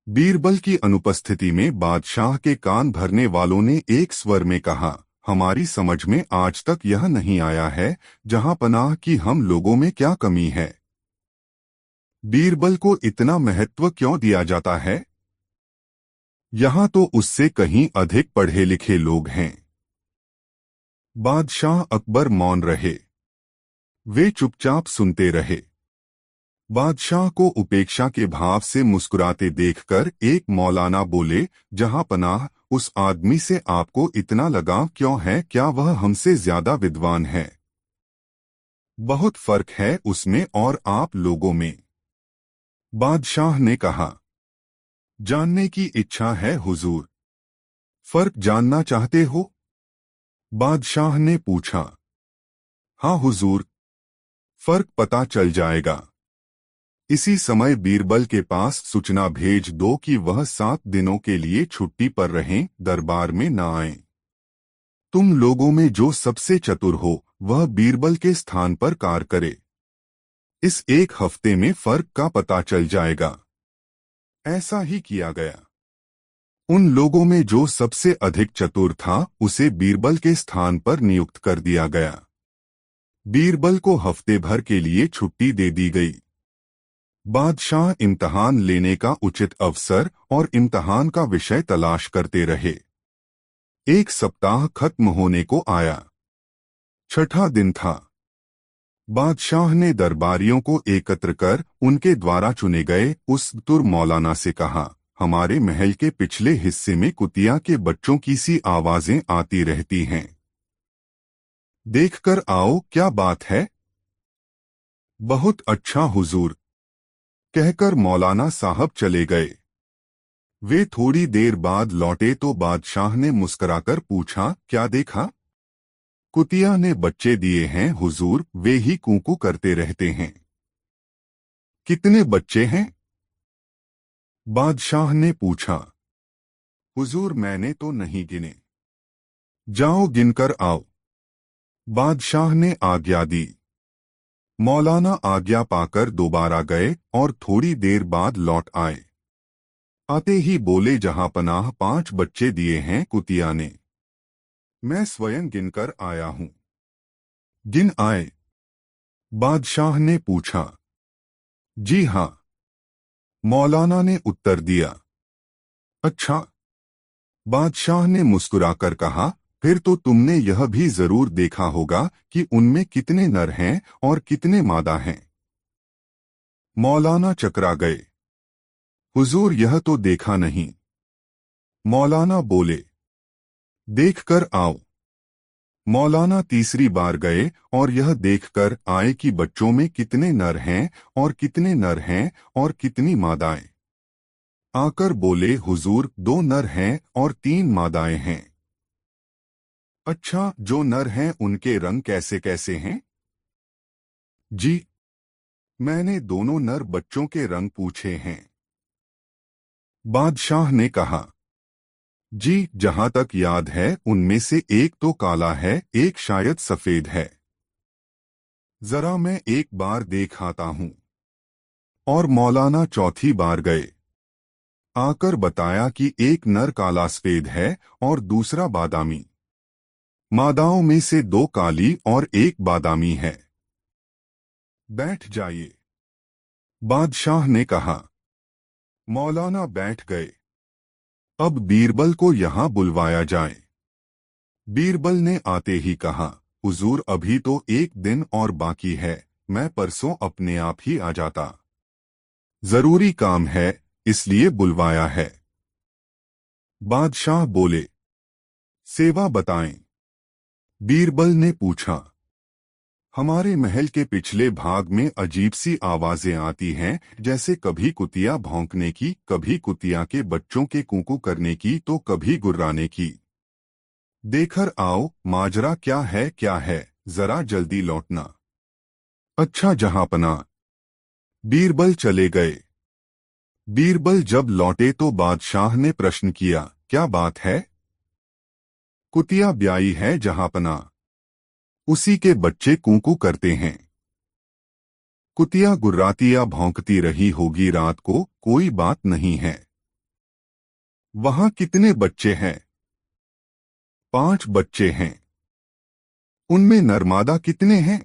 बीरबल की अनुपस्थिति में बादशाह के कान भरने वालों ने एक स्वर में कहा, हमारी समझ में आज तक यह नहीं आया है जहांपनाह कि हम लोगों में क्या कमी है। बीरबल को इतना महत्व क्यों दिया जाता है? यहाँ तो उससे कहीं अधिक पढ़े लिखे लोग हैं। बादशाह अकबर मौन रहे। वे चुपचाप सुनते रहे। बादशाह को उपेक्षा के भाव से मुस्कुराते देखकर एक मौलाना बोले, जहांपनाह, उस आदमी से आपको इतना लगाव क्यों है? क्या वह हमसे ज्यादा विद्वान है? बहुत फर्क है उसमें और आप लोगों में। बादशाह ने कहा, जानने की इच्छा है हुजूर। फर्क जानना चाहते हो? बादशाह ने पूछा। हाँ हुजूर, फर्क पता चल जाएगा। इसी समय बीरबल के पास सूचना भेज दो कि वह 7 दिनों के लिए छुट्टी पर रहें, दरबार में न आएं। तुम लोगों में जो सबसे चतुर हो वह बीरबल के स्थान पर कार्य करे। इस 1 हफ्ते में फर्क का पता चल जाएगा। ऐसा ही किया गया। उन लोगों में जो सबसे अधिक चतुर था उसे बीरबल के स्थान पर नियुक्त कर दिया गया। बीरबल को हफ्ते भर के लिए छुट्टी दे दी गई। बादशाह इम्तहान लेने का उचित अवसर और इम्तहान का विषय तलाश करते रहे। 1 सप्ताह खत्म होने को आया। 6ठा दिन था। बादशाह ने दरबारियों को एकत्र कर उनके द्वारा चुने गए उस तुर मौलाना से कहा, हमारे महल के पिछले हिस्से में कुतिया के बच्चों की सी आवाजें आती रहती हैं। देखकर आओ, क्या बात है? बहुत अच्छा हुजूर, कहकर मौलाना साहब चले गए। वे थोड़ी देर बाद लौटे तो बादशाह ने मुस्कुराकर पूछा, क्या देखा? कुतिया ने बच्चे दिए हैं हुजूर, वे ही कूकू करते रहते हैं। कितने बच्चे हैं? बादशाह ने पूछा। हुजूर, मैंने तो नहीं गिने। जाओ गिनकर आओ। बादशाह ने आज्ञा दी। मौलाना आज्ञा पाकर दोबारा गए और थोड़ी देर बाद लौट आए। आते ही बोले, जहांपनाह, 5 बच्चे दिए हैं कुतिया ने। मैं स्वयं गिनकर आया हूं। गिन आए? बादशाह ने पूछा। जी हां, मौलाना ने उत्तर दिया। अच्छा। बादशाह ने मुस्कुराकर कहा, फिर तो तुमने यह भी जरूर देखा होगा कि उनमें कितने नर हैं और कितने मादा हैं। मौलाना चकरा गए। हुजूर, यह तो देखा नहीं। मौलाना बोले, देखकर आओ। मौलाना तीसरी बार गए और यह देखकर आए कि बच्चों में कितने नर हैं और कितने नर हैं और कितनी मादाएं। आकर बोले, हुजूर, 2 नर हैं और 3 मादाएं हैं। अच्छा, जो नर हैं उनके रंग कैसे कैसे हैं? जी, मैंने दोनों नर बच्चों के रंग पूछे हैं। बादशाह ने कहा, जी, जहां तक याद है उनमें से एक तो काला है, एक शायद सफेद है। जरा मैं एक बार देख आता हूं। और मौलाना चौथी बार गए। आकर बताया कि एक नर काला सफेद है और दूसरा बादामी। मादाओं में से 2 काली और एक बादामी है। बैठ जाइए, बादशाह ने कहा। मौलाना बैठ गए। अब बीरबल को यहां बुलवाया जाए। बीरबल ने आते ही कहा, हुजूर, अभी तो 1 दिन और बाकी है, मैं परसों अपने आप ही आ जाता। जरूरी काम है, इसलिए बुलवाया है। बादशाह बोले, सेवा बताएं। बीरबल ने पूछा, हमारे महल के पिछले भाग में अजीब सी आवाजें आती हैं, जैसे कभी कुतिया भौंकने की, कभी कुतिया के बच्चों के कूकू करने की, तो कभी गुर्राने की। देखकर आओ, माजरा क्या है, जरा जल्दी लौटना। अच्छा जहांपना। बीरबल चले गए। बीरबल जब लौटे तो बादशाह ने प्रश्न किया, क्या बात है? कुतिया ब्याई है जहांपना। उसी के बच्चे कूकू करते हैं। कुतिया गुर्राती या भौंकती रही होगी रात को, कोई बात नहीं है। वहां कितने बच्चे हैं? 5 बच्चे हैं। उनमें नरमादा कितने हैं?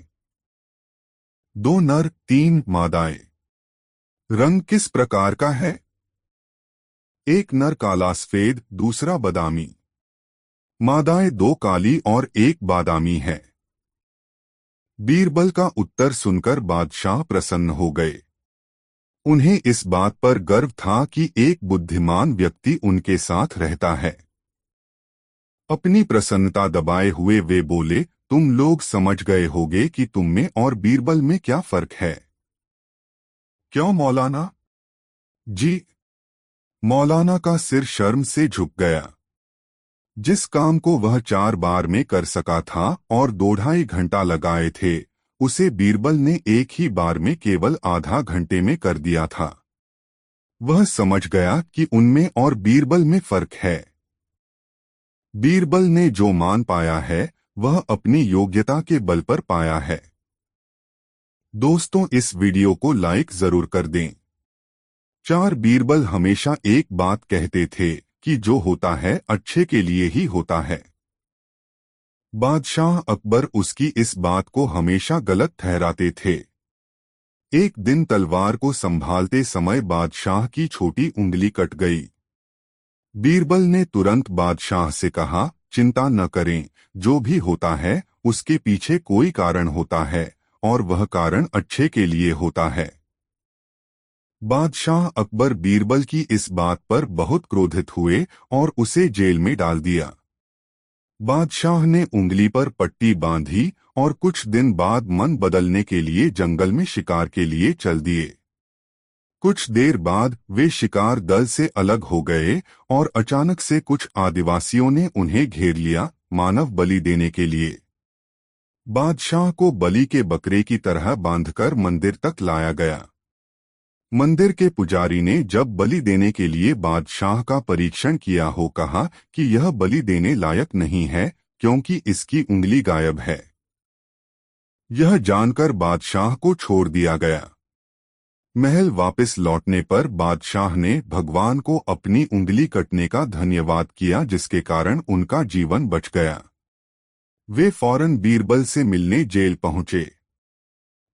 2 नर, 3 मादाएं। रंग किस प्रकार का है? एक नर काला सफेद, दूसरा बादामी। मादाएं 2 काली और एक बादामी है। बीरबल का उत्तर सुनकर बादशाह प्रसन्न हो गए। उन्हें इस बात पर गर्व था कि एक बुद्धिमान व्यक्ति उनके साथ रहता है। अपनी प्रसन्नता दबाए हुए वे बोले, तुम लोग समझ गए होगे कि तुम में और बीरबल में क्या फर्क है। क्यों मौलाना? जी। मौलाना का सिर शर्म से झुक गया। जिस काम को वह 4 बार में कर सका था और 2-2.5 घंटा लगाए थे, उसे बीरबल ने एक ही बार में केवल आधा घंटे में कर दिया था। वह समझ गया कि उनमें और बीरबल में फर्क है। बीरबल ने जो मान पाया है, वह अपनी योग्यता के बल पर पाया है। दोस्तों, इस वीडियो को लाइक जरूर कर दें। 4 बीरबल हमेशा एक बात कहते थे कि जो होता है अच्छे के लिए ही होता है। बादशाह अकबर उसकी इस बात को हमेशा गलत ठहराते थे। एक दिन तलवार को संभालते समय बादशाह की छोटी उंगली कट गई। बीरबल ने तुरंत बादशाह से कहा, चिंता न करें, जो भी होता है उसके पीछे कोई कारण होता है और वह कारण अच्छे के लिए होता है। बादशाह अकबर बीरबल की इस बात पर बहुत क्रोधित हुए और उसे जेल में डाल दिया। बादशाह ने उंगली पर पट्टी बांधी और कुछ दिन बाद मन बदलने के लिए जंगल में शिकार के लिए चल दिए। कुछ देर बाद वे शिकार दल से अलग हो गए और अचानक से कुछ आदिवासियों ने उन्हें घेर लिया, मानव बलि देने के लिए। बादशाह को बलि के बकरे की तरह बांधकर मंदिर तक लाया गया। मंदिर के पुजारी ने जब बलि देने के लिए बादशाह का परीक्षण किया हो, कहा कि यह बलि देने लायक नहीं है क्योंकि इसकी उंगली गायब है। यह जानकर बादशाह को छोड़ दिया गया। महल वापस लौटने पर बादशाह ने भगवान को अपनी उंगली कटने का धन्यवाद किया, जिसके कारण उनका जीवन बच गया। वे फौरन बीरबल से मिलने जेल पहुंचे।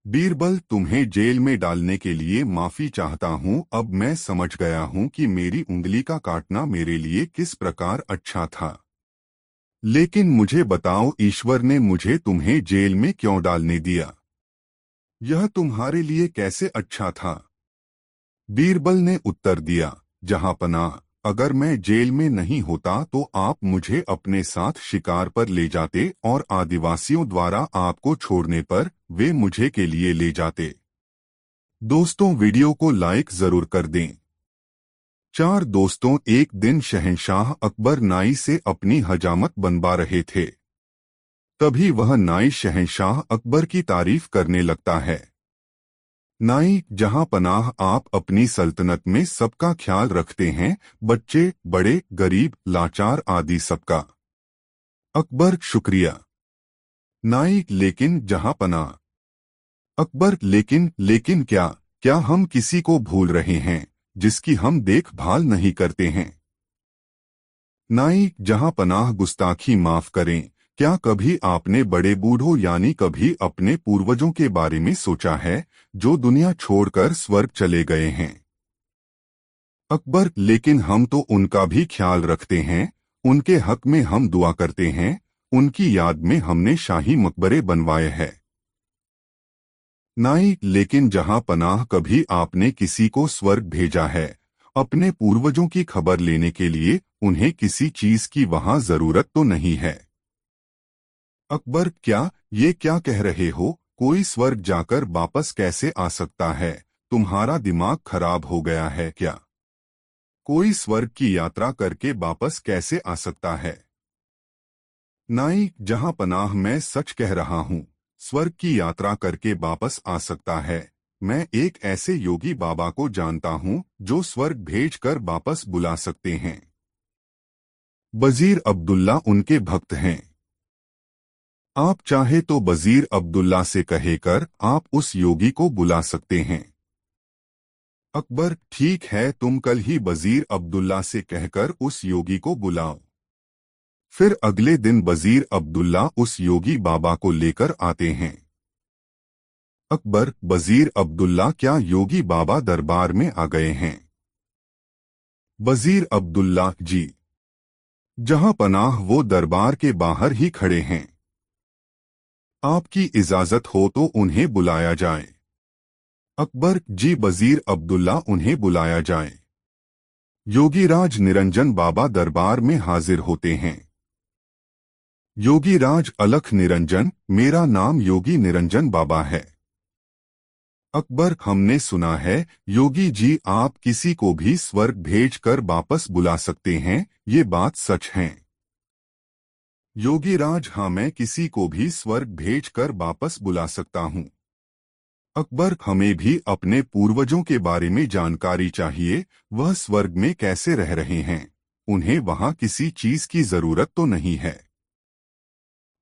बीरबल, तुम्हें जेल में डालने के लिए माफी चाहता हूं। अब मैं समझ गया हूं कि मेरी उंगली का काटना मेरे लिए किस प्रकार अच्छा था। लेकिन मुझे बताओ, ईश्वर ने मुझे तुम्हें जेल में क्यों डालने दिया? यह तुम्हारे लिए कैसे अच्छा था? बीरबल ने उत्तर दिया, जहांपनाह, अगर मैं जेल में नहीं होता तो आप मुझे अपने साथ शिकार पर ले जाते और आदिवासियों द्वारा आपको छोड़ने पर वे मुझे के लिए ले जाते। दोस्तों, वीडियो को लाइक जरूर कर दें। 4 दोस्तों एक दिन शहंशाह अकबर नाई से अपनी हजामत बनवा रहे थे। तभी वह नाई शहंशाह अकबर की तारीफ करने लगता है। नाई जहां पनाह, आप अपनी सल्तनत में सबका ख्याल रखते हैं, बच्चे, बड़े, गरीब, लाचार आदि सबका। अकबर, शुक्रिया। नाई, लेकिन जहां पनाह। अकबर, लेकिन क्या क्या हम किसी को भूल रहे हैं जिसकी हम देखभाल नहीं करते हैं? नाई, जहां पनाह, गुस्ताखी माफ करें, क्या कभी आपने बड़े बूढ़ों यानी कभी अपने पूर्वजों के बारे में सोचा है जो दुनिया छोड़कर स्वर्ग चले गए हैं? अकबर, लेकिन हम तो उनका भी ख्याल रखते हैं, उनके हक में हम दुआ करते हैं, उनकी याद में हमने शाही मकबरे बनवाए हैं। नाई, लेकिन जहां पनाह, कभी आपने किसी को स्वर्ग भेजा है अपने पूर्वजों की खबर लेने के लिए? उन्हें किसी चीज की वहां जरूरत तो नहीं है। अकबर, ये क्या कह रहे हो? कोई स्वर्ग जाकर वापस कैसे आ सकता है? तुम्हारा दिमाग खराब हो गया है क्या? कोई स्वर्ग की यात्रा करके वापस कैसे आ सकता है? नाई, जहां पनाह, मैं सच कह रहा हूँ, स्वर्ग की यात्रा करके वापस आ सकता है। मैं एक ऐसे योगी बाबा को जानता हूँ जो स्वर्ग भेजकर वापस बुला सकते हैं। वजीर अब्दुल्ला उनके भक्त हैं। आप चाहे तो वजीर अब्दुल्ला से कहेकर आप उस योगी को बुला सकते हैं। अकबर, ठीक है, तुम कल ही वजीर अब्दुल्ला से कहकर उस योगी को बुलाओ। फिर अगले दिन वजीर अब्दुल्ला उस योगी बाबा को लेकर आते हैं। अकबर, वजीर अब्दुल्ला, क्या योगी बाबा दरबार में आ गए हैं? वजीर अब्दुल्ला, जी जहां पनाह, वो दरबार के बाहर ही खड़े हैं। आपकी इजाजत हो तो उन्हें बुलाया जाए। अकबर, जी वजीर अब्दुल्ला, उन्हें बुलाया जाए। योगीराज निरंजन बाबा दरबार में हाजिर होते हैं। योगीराज, अलख निरंजन, मेरा नाम योगी निरंजन बाबा है। अकबर, हमने सुना है योगी जी आप किसी को भी स्वर्ग भेजकर वापस बुला सकते हैं, ये बात सच है? योगीराज, हाँ, मैं किसी को भी स्वर्ग भेजकर वापस बुला सकता हूँ। अकबर, हमें भी अपने पूर्वजों के बारे में जानकारी चाहिए, वह स्वर्ग में कैसे रह रहे हैं? उन्हें वहाँ किसी चीज की जरूरत तो नहीं है।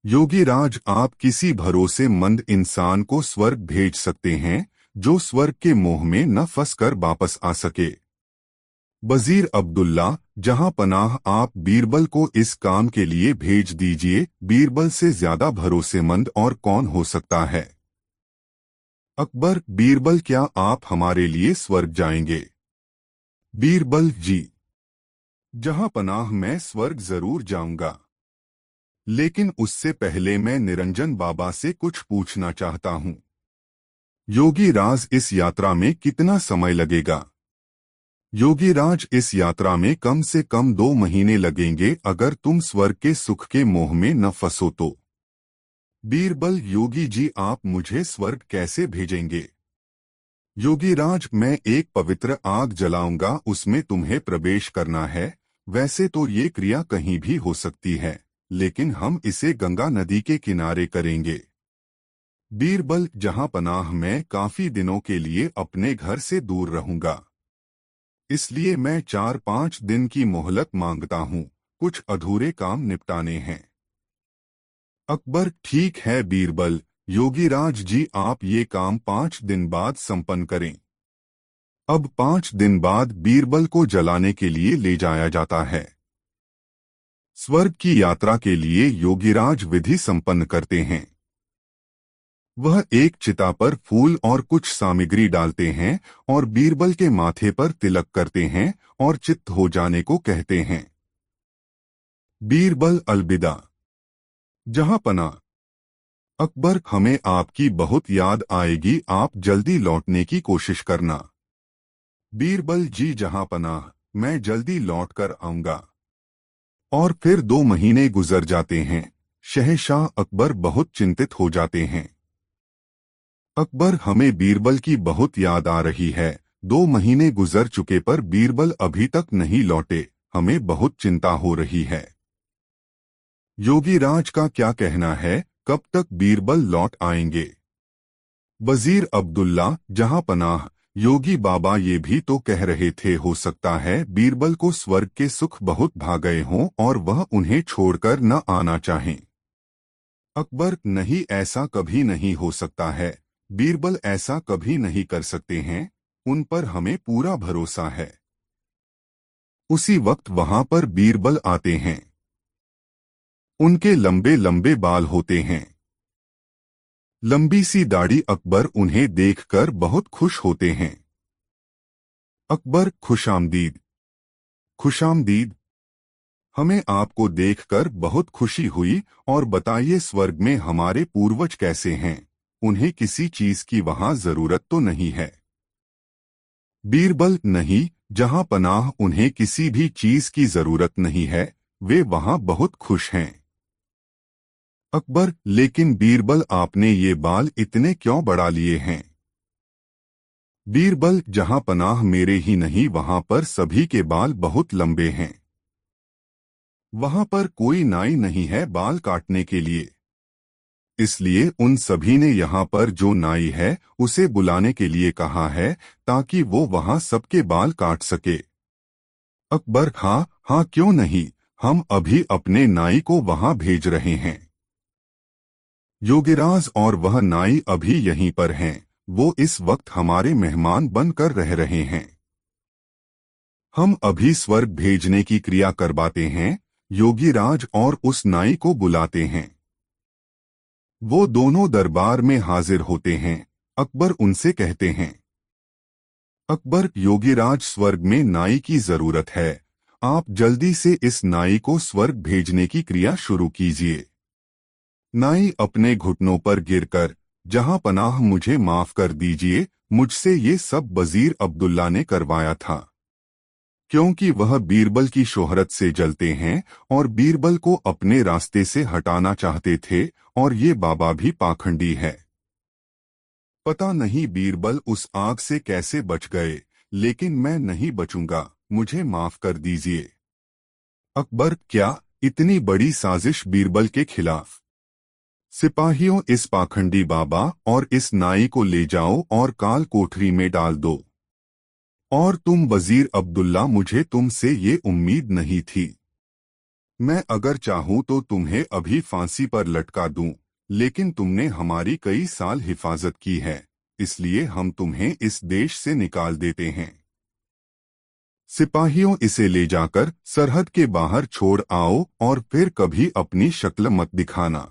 योगीराज, आप किसी भरोसेमंद इंसान को स्वर्ग भेज सकते हैं जो स्वर्ग के मोह में न फंसकर वापस आ सके। वजीर अब्दुल्ला, जहां पनाह, आप बीरबल को इस काम के लिए भेज दीजिए। बीरबल से ज्यादा भरोसेमंद और कौन हो सकता है? अकबर, बीरबल, क्या आप हमारे लिए स्वर्ग जाएंगे? बीरबल, जी जहां पनाह, मैं स्वर्ग जरूर जाऊंगा, लेकिन उससे पहले मैं निरंजन बाबा से कुछ पूछना चाहता हूं। योगीराज, इस यात्रा में कितना समय लगेगा? योगीराज, इस यात्रा में कम से कम 2 महीने लगेंगे अगर तुम स्वर्ग के सुख के मोह में न फंसो तो। बीरबल, योगी जी आप मुझे स्वर्ग कैसे भेजेंगे? योगीराज, मैं एक पवित्र आग जलाऊंगा, उसमें तुम्हें प्रवेश करना है। वैसे तो ये क्रिया कहीं भी हो सकती है, लेकिन हम इसे गंगा नदी के किनारे करेंगे। बीरबल, जहां पनाह, मैं काफी दिनों के लिए अपने घर से दूर रहूंगा, इसलिए मैं 4-5 दिन की मोहलत मांगता हूँ, कुछ अधूरे काम निपटाने हैं। अकबर, ठीक है बीरबल। योगीराज जी आप ये काम 5 दिन बाद संपन्न करें। अब 5 दिन बाद बीरबल को जलाने के लिए ले जाया जाता है। स्वर्ग की यात्रा के लिए योगीराज विधि संपन्न करते हैं। वह एक चिता पर फूल और कुछ सामग्री डालते हैं और बीरबल के माथे पर तिलक करते हैं और चित्त हो जाने को कहते हैं। बीरबल, अलविदा। जहां पना। अकबर, हमें आपकी बहुत याद आएगी, आप जल्दी लौटने की कोशिश करना। बीरबल, जी जहां पनाह। मैं जल्दी लौट कर आऊंगा। और फिर 2 महीने गुजर जाते हैं। शहंशाह अकबर बहुत चिंतित हो जाते हैं। अकबर, हमें बीरबल की बहुत याद आ रही है। 2 महीने गुजर चुके पर बीरबल अभी तक नहीं लौटे। हमें बहुत चिंता हो रही है। योगीराज का क्या कहना है, कब तक बीरबल लौट आएंगे? वजीर अब्दुल्ला, जहां पनाह, योगी बाबा ये भी तो कह रहे थे हो सकता है बीरबल को स्वर्ग के सुख बहुत भा गए हों और वह उन्हें छोड़कर न आना चाहें। अकबर, नहीं, ऐसा कभी नहीं हो सकता है। बीरबल ऐसा कभी नहीं कर सकते हैं। उन पर हमें पूरा भरोसा है। उसी वक्त वहां पर बीरबल आते हैं। उनके लंबे लंबे बाल होते हैं, लंबी सी दाढ़ी। अकबर उन्हें देखकर बहुत खुश होते हैं। अकबर, खुशामदीद। खुशामदीद। हमें आपको देखकर बहुत खुशी हुई। और बताइए, स्वर्ग में हमारे पूर्वज कैसे हैं? उन्हें किसी चीज की वहां जरूरत तो नहीं है? बीरबल, नहीं, जहां पनाह, उन्हें किसी भी चीज की जरूरत नहीं है। वे वहां बहुत खुश हैं। अकबर, लेकिन बीरबल, आपने ये बाल इतने क्यों बढ़ा लिए हैं? बीरबल, जहां पनाह, मेरे ही नहीं, वहां पर सभी के बाल बहुत लंबे हैं। वहां पर कोई नाई नहीं है बाल काटने के लिए। इसलिए उन सभी ने यहाँ पर जो नाई है उसे बुलाने के लिए कहा है, ताकि वो वहां सबके बाल काट सके। अकबर, हाँ हाँ, क्यों नहीं, हम अभी अपने नाई को वहां भेज रहे हैं। योगीराज और वह नाई अभी यहीं पर हैं। वो इस वक्त हमारे मेहमान बनकर रह रहे हैं। हम अभी स्वर्ग भेजने की क्रिया करवाते हैं। योगीराज और उस नाई को बुलाते हैं। वो दोनों दरबार में हाजिर होते हैं। अकबर उनसे कहते हैं, अकबर, योगीराज, स्वर्ग में नाई की जरूरत है। आप जल्दी से इस नाई को स्वर्ग भेजने की क्रिया शुरू कीजिए। नाई अपने घुटनों पर गिरकर, जहां पनाह, मुझे माफ कर दीजिए, मुझसे ये सब वजीर अब्दुल्ला ने करवाया था। क्योंकि वह बीरबल की शोहरत से जलते हैं और बीरबल को अपने रास्ते से हटाना चाहते थे, और ये बाबा भी पाखंडी है। पता नहीं बीरबल उस आग से कैसे बच गए, लेकिन मैं नहीं बचूंगा, मुझे माफ कर दीजिए। अकबर, क्या इतनी बड़ी साजिश बीरबल के खिलाफ? सिपाहियों, इस पाखंडी बाबा और इस नाई को ले जाओ और काल कोठरी में डाल दो। और तुम वजीर अब्दुल्ला, मुझे तुमसे ये उम्मीद नहीं थी। मैं अगर चाहूं तो तुम्हें अभी फांसी पर लटका दूं, लेकिन तुमने हमारी कई साल हिफाजत की है, इसलिए हम तुम्हें इस देश से निकाल देते हैं। सिपाहियों, इसे ले जाकर सरहद के बाहर छोड़ आओ और फिर कभी अपनी शक्ल मत दिखाना।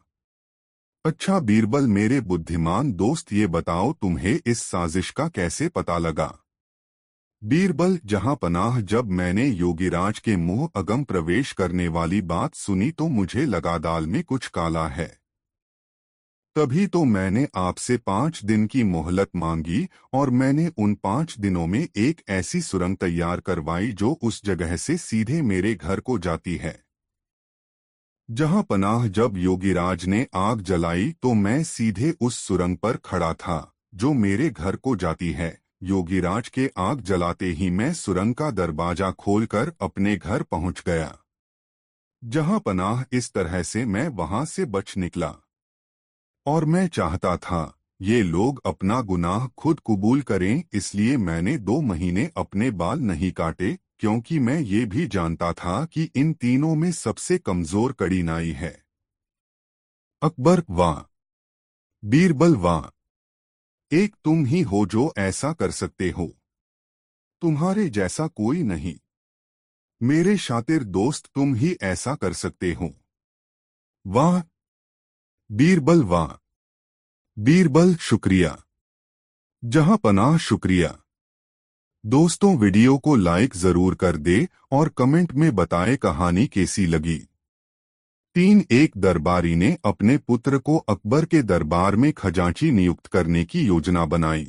अच्छा बीरबल, मेरे बुद्धिमान दोस्त, ये बताओ तुम्हें इस साजिश का कैसे पता लगा? बीरबल, जहां पनाह, जब मैंने योगीराज के मुंह अगम प्रवेश करने वाली बात सुनी तो मुझे लगा दाल में कुछ काला है। तभी तो मैंने आपसे 5 दिन की मोहलत मांगी, और मैंने उन 5 दिनों में एक ऐसी सुरंग तैयार करवाई जो उस जगह से सीधे मेरे घर को जाती है। जहां पनाह, जब योगीराज ने आग जलाई तो मैं सीधे उस सुरंग पर खड़ा था जो मेरे घर को जाती है। योगीराज के आग जलाते ही मैं सुरंग का दरवाजा खोलकर अपने घर पहुंच गया। जहां पनाह, इस तरह से मैं वहां से बच निकला। और मैं चाहता था ये लोग अपना गुनाह खुद कबूल करें, इसलिए मैंने 2 महीने अपने बाल नहीं काटे, क्योंकि मैं ये भी जानता था कि इन तीनों में सबसे कमजोर कड़ी नाई है। अकबर, वाह! बीरबल, वाह! एक तुम ही हो जो ऐसा कर सकते हो। तुम्हारे जैसा कोई नहीं। मेरे शातिर दोस्त, तुम ही ऐसा कर सकते हो। वाह बीरबल, वाह! बीरबल, शुक्रिया। जहां पनाह, शुक्रिया। दोस्तों, वीडियो को लाइक जरूर कर दे और कमेंट में बताएं कहानी कैसी लगी। एक दरबारी ने अपने पुत्र को अकबर के दरबार में खजांची नियुक्त करने की योजना बनाई।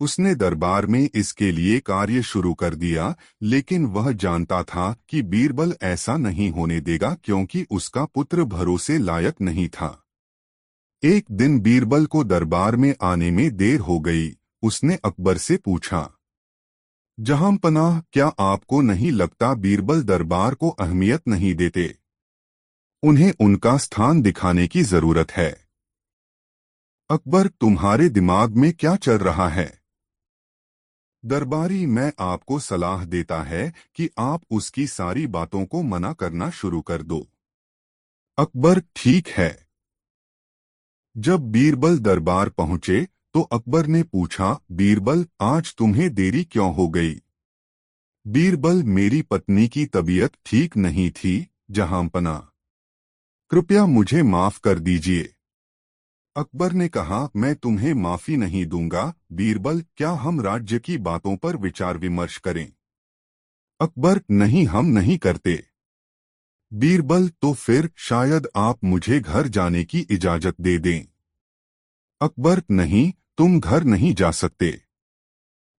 उसने दरबार में इसके लिए कार्य शुरू कर दिया, लेकिन वह जानता था कि बीरबल ऐसा नहीं होने देगा क्योंकि उसका पुत्र भरोसे लायक नहीं था। एक दिन बीरबल को दरबार में आने में देर हो गई। उसने अकबर से पूछा, जहांपनाह, क्या आपको नहीं लगता बीरबल दरबार को अहमियत नहीं देते? उन्हें उनका स्थान दिखाने की जरूरत है। अकबर, तुम्हारे दिमाग में क्या चल रहा है? दरबारी मैं आपको सलाह देता है कि आप उसकी सारी बातों को मना करना शुरू कर दो। अकबर, ठीक है। जब बीरबल दरबार पहुंचे तो अकबर ने पूछा, बीरबल, आज तुम्हें देरी क्यों हो गई? बीरबल, मेरी पत्नी की तबीयत ठीक नहीं थी, जहांपना। कृपया मुझे माफ कर दीजिए। अकबर ने कहा, मैं तुम्हें माफी नहीं दूंगा। बीरबल, क्या हम राज्य की बातों पर विचार विमर्श करें? अकबर, नहीं, हम नहीं करते। बीरबल, तो फिर शायद आप मुझे घर जाने की इजाजत दे दें। अकबर, नहीं, तुम घर नहीं जा सकते।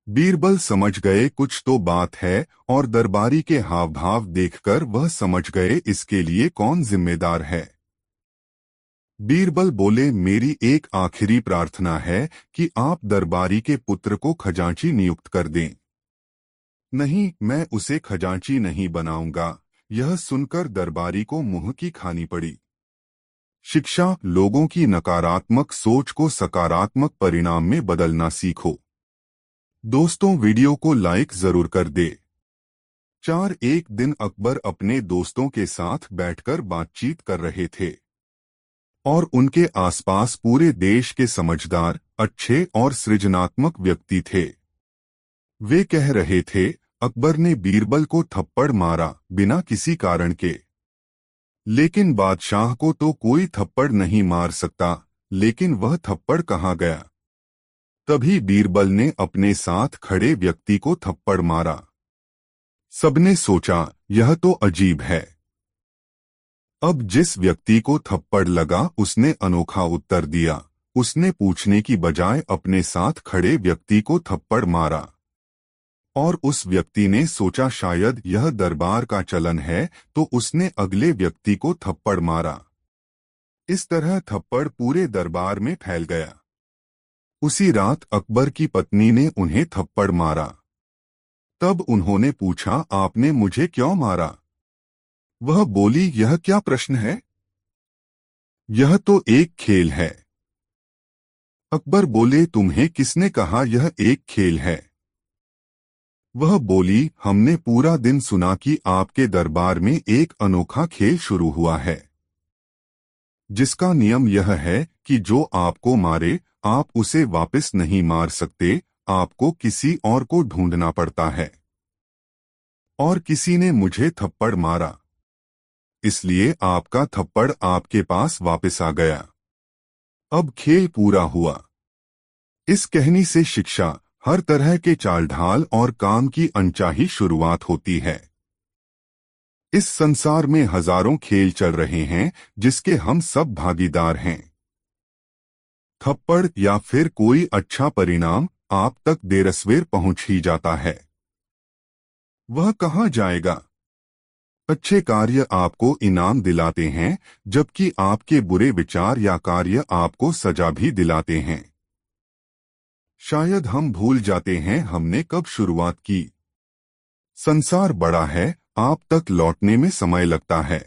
बीरबल समझ गए कुछ तो बात है, और दरबारी के हाव भाव देखकर वह समझ गए इसके लिए कौन जिम्मेदार है। बीरबल बोले, मेरी एक आखिरी प्रार्थना है कि आप दरबारी के पुत्र को खजांची नियुक्त कर दें। नहीं, मैं उसे खजांची नहीं बनाऊंगा। यह सुनकर दरबारी को मुंह की खानी पड़ी। शिक्षा, लोगों की नकारात्मक सोच को सकारात्मक परिणाम में बदलना सीखो। दोस्तों, वीडियो को लाइक जरूर कर दे। एक दिन अकबर अपने दोस्तों के साथ बैठकर बातचीत कर रहे थे और उनके आसपास पूरे देश के समझदार, अच्छे और सृजनात्मक व्यक्ति थे। वे कह रहे थे, अकबर ने बीरबल को थप्पड़ मारा बिना किसी कारण के। लेकिन बादशाह को तो कोई थप्पड़ नहीं मार सकता, लेकिन वह थप्पड़ कहाँ गया? तभी बीरबल ने अपने साथ खड़े व्यक्ति को थप्पड़ मारा। सबने सोचा, यह तो अजीब है। अब जिस व्यक्ति को थप्पड़ लगा उसने अनोखा उत्तर दिया। उसने पूछने की बजाय अपने साथ खड़े व्यक्ति को थप्पड़ मारा। और उस व्यक्ति ने सोचा शायद यह दरबार का चलन है, तो उसने अगले व्यक्ति को थप्पड़ मारा। इस तरह थप्पड़ पूरे दरबार में फैल गया। उसी रात अकबर की पत्नी ने उन्हें थप्पड़ मारा। तब उन्होंने पूछा, आपने मुझे क्यों मारा? वह बोली, यह क्या प्रश्न है? यह तो एक खेल है। अकबर बोले, तुम्हें किसने कहा यह एक खेल है? वह बोली, हमने पूरा दिन सुना कि आपके दरबार में एक अनोखा खेल शुरू हुआ है, जिसका नियम यह है कि जो आपको मारे आप उसे वापस नहीं मार सकते, आपको किसी और को ढूंढना पड़ता है। और किसी ने मुझे थप्पड़ मारा, इसलिए आपका थप्पड़ आपके पास वापस आ गया। अब खेल पूरा हुआ। इस कहानी से शिक्षा, हर तरह के चाल ढाल और काम की अनचाही शुरुआत होती है। इस संसार में हजारों खेल चल रहे हैं जिसके हम सब भागीदार हैं। थप्पड़ या फिर कोई अच्छा परिणाम आप तक देरसवेर पहुंच ही जाता है। वह कहाँ जाएगा? अच्छे कार्य आपको इनाम दिलाते हैं, जबकि आपके बुरे विचार या कार्य आपको सजा भी दिलाते हैं। शायद हम भूल जाते हैं हमने कब शुरुआत की। संसार बड़ा है, आप तक लौटने में समय लगता है,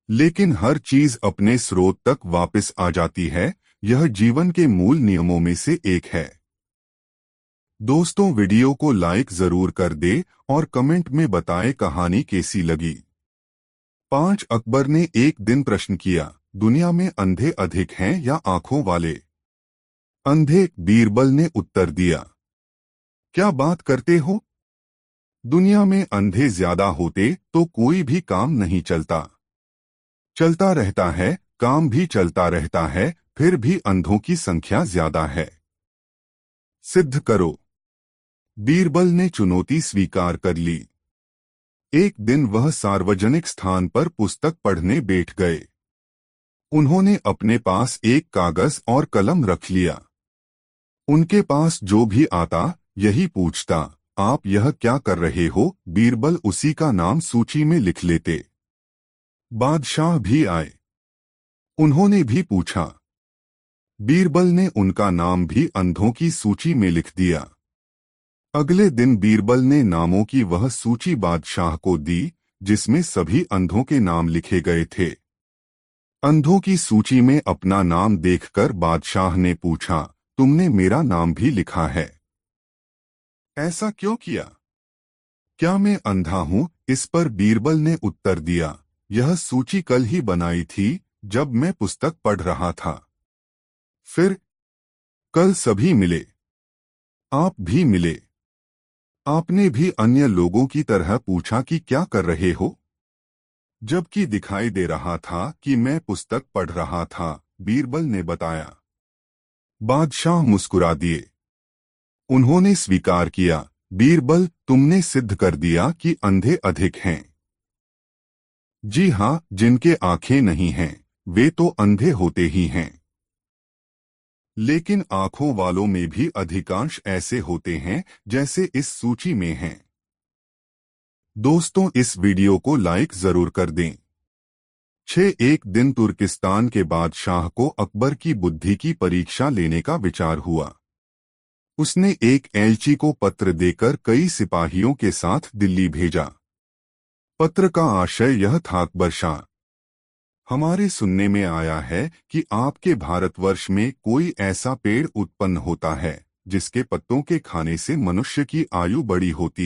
लेकिन हर चीज अपने स्रोत तक वापस आ जाती है। यह जीवन के मूल नियमों में से एक है। दोस्तों, वीडियो को लाइक जरूर कर दे और कमेंट में बताएं कहानी कैसी लगी। 5 अकबर ने एक दिन प्रश्न किया, दुनिया में अंधे अधिक हैं या आंखों वाले? अंधे, बीरबल ने उत्तर दिया। क्या बात करते हो? दुनिया में अंधे ज्यादा होते तो कोई भी काम नहीं चलता। चलता रहता है, काम भी चलता रहता है, फिर भी अंधों की संख्या ज्यादा है। सिद्ध करो। बीरबल ने चुनौती स्वीकार कर ली। एक दिन वह सार्वजनिक स्थान पर पुस्तक पढ़ने बैठ गए। उन्होंने अपने पास एक कागज और कलम रख लिया। उनके पास जो भी आता यही पूछता, आप यह क्या कर रहे हो? बीरबल उसी का नाम सूची में लिख लेते। बादशाह भी आए, उन्होंने भी पूछा। बीरबल ने उनका नाम भी अंधों की सूची में लिख दिया। अगले दिन बीरबल ने नामों की वह सूची बादशाह को दी जिसमें सभी अंधों के नाम लिखे गए थे। अंधों की सूची में अपना नाम देखकर बादशाह ने पूछा, तुमने मेरा नाम भी लिखा है, ऐसा क्यों किया? क्या मैं अंधा हूं? इस पर बीरबल ने उत्तर दिया, यह सूची कल ही बनाई थी जब मैं पुस्तक पढ़ रहा था। फिर कल सभी मिले, आप भी मिले। आपने भी अन्य लोगों की तरह पूछा कि क्या कर रहे हो? जबकि दिखाई दे रहा था कि मैं पुस्तक पढ़ रहा था, बीरबल ने बताया। बादशाह मुस्कुरा दिए। उन्होंने स्वीकार किया, बीरबल, तुमने सिद्ध कर दिया कि अंधे अधिक हैं। जी हाँ, जिनके आंखें नहीं हैं वे तो अंधे होते ही हैं। लेकिन आंखों वालों में भी अधिकांश ऐसे होते हैं जैसे इस सूची में हैं। दोस्तों, इस वीडियो को लाइक जरूर कर दें। एक दिन तुर्किस्तान के बादशाह को अकबर की बुद्धि की परीक्षा लेने का विचार हुआ। उसने एक एलची को पत्र देकर कई सिपाहियों के साथ दिल्ली भेजा। पत्र का आशय यह था, अकबर शाह, हमारे सुनने में आया है कि आपके भारतवर्ष में कोई ऐसा पेड़ उत्पन्न होता है जिसके पत्तों के खाने से मनुष्य की आयु बड़ी होती है।